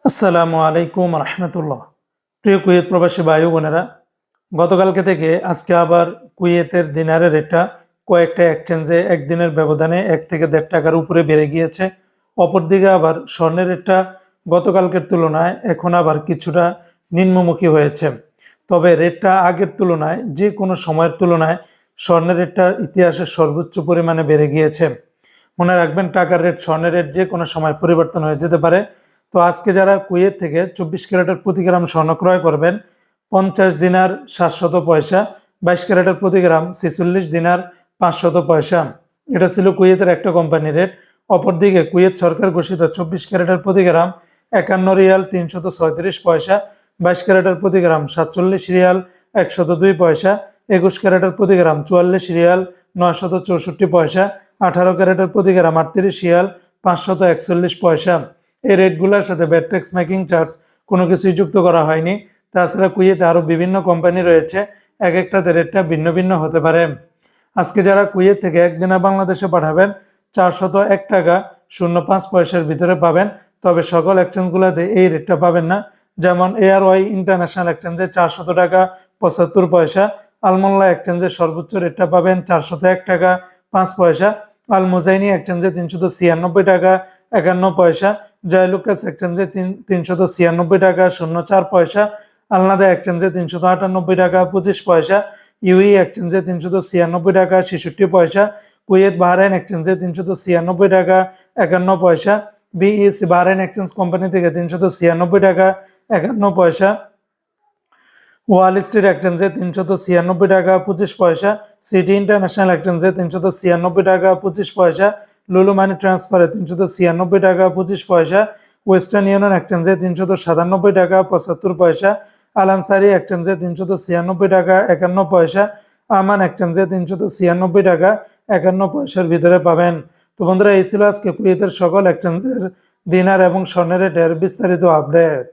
আসসালামু আলাইকুম রহমতুল্লাহ। প্রিয় কুয়েত প্রবাসী ভাই বোনেরা, গতকালকে থেকে আজকে আবার কুয়েতের দিনারের রেটটা কয়েকটা এক্সচেঞ্জে একদিনের ব্যবধানে 1 থেকে 1.5 টাকার উপরে বেড়ে গিয়েছে। অপরদিকে আবার স্বর্ণের রেটটা গতকালকের তুলনায় এখন আবার কিছুটা নিম্নমুখী হয়েছে। তবে রেটটা আগের তুলনায় যে কোনো সময়ের তুলনায় স্বর্ণের রেটটা ইতিহাসের সর্বোচ্চ পরিমাণে বেড়ে গিয়েছে। মনে রাখবেন, টাকার রেট স্বর্ণের রেট যে কোনো সময় পরিবর্তন হয়ে যেতে পারে। তো আজকে যারা কুয়েত থেকে 24 ক্যারেটের প্রতি গ্রাম স্বর্ণ ক্রয় করবেন 50 দিনার 700 পয়সা, 22 ক্যারেটের প্রতি গ্রাম 46 দিনার 500 পয়সা। এটা ছিল কুয়েতের একটা কোম্পানি রেট। অপরদিকে কুয়েত সরকার ঘোষিত 24 ক্যারেটের প্রতি গ্রাম 51 রিয়াল 336 পয়সা, 22 ক্যারেটের প্রতি গ্রাম 47 রিয়াল 102 পয়সা, 21 ক্যারেটের প্রতি গ্রাম 44 রিয়াল 964 পয়সা, 18 ক্যারেটের প্রতি গ্রাম 38 রিয়াল 541 পয়সা। এই রেটগুলোর সাথে ভ্যাট ট্যাক্স মেকিং চার্জ কোনো কিছুই যুক্ত করা হয়নি। তাছাড়া কুয়েতে আরও বিভিন্ন কোম্পানি রয়েছে, এক একটাতে রেটটা ভিন্ন ভিন্ন হতে পারে। আজকে যারা কুয়েত থেকে একদিনা বাংলাদেশে পাঠাবেন 401 টাকা 05 পয়সার ভিতরে পাবেন। তবে সকল এক্সচেঞ্জগুলোতে এই রেটটা পাবেন না। যেমন এআরওয়াই ইন্টারন্যাশনাল এক্সচেঞ্জে 400 টাকা 75 পয়সা, আলমোল্লা এক্সচেঞ্জের সর্বোচ্চ রেটটা পাবেন 401 টাকা 5 পয়সা, আল মুজাইনি এক্সচেঞ্জে 396 টাকা 51 পয়সা, জয়লুকাস এক্সচেঞ্জে 396 টাকা 04 পয়সা, আলনাদা এক্সচেঞ্জে 398 টাকা 25 পয়সা, ইউই এক্সচেঞ্জে 396 টাকা 66 পয়সা, কুয়েত বাহরাইন এক্সচেঞ্জে 396 টাকা 51 পয়সা, বিইসি বাহরাইন এক্সচেঞ্জ কোম্পানি থেকে 396 টাকা 51 পয়সা, ওয়াল স্ট্রিট এক্সচেঞ্জে 396 টাকা 25 পয়সা, সিটি ইন্টারন্যাশনাল এক্সচেঞ্জে 396 টাকা 25 পয়সা, লুলু মানি ট্রান্সফারে 396 টাকা 25 পয়সা, ওয়েস্টার্ন ইউনিয়ন এক্সচেঞ্জে 397 টাকা 75 পয়সা, আল আনসারি এক্সচেঞ্জে 396 টাকা 51 পয়সা, আমান এক্সচেঞ্জে 396 টাকা 51 পয়সার ভিতরে পাবেন। তো বন্ধুরা, এই ছিল আজকে কুয়েতের সকল এক্সচেঞ্জের দিনার এবং স্বর্ণের রেটের বিস্তারিত আপডেট।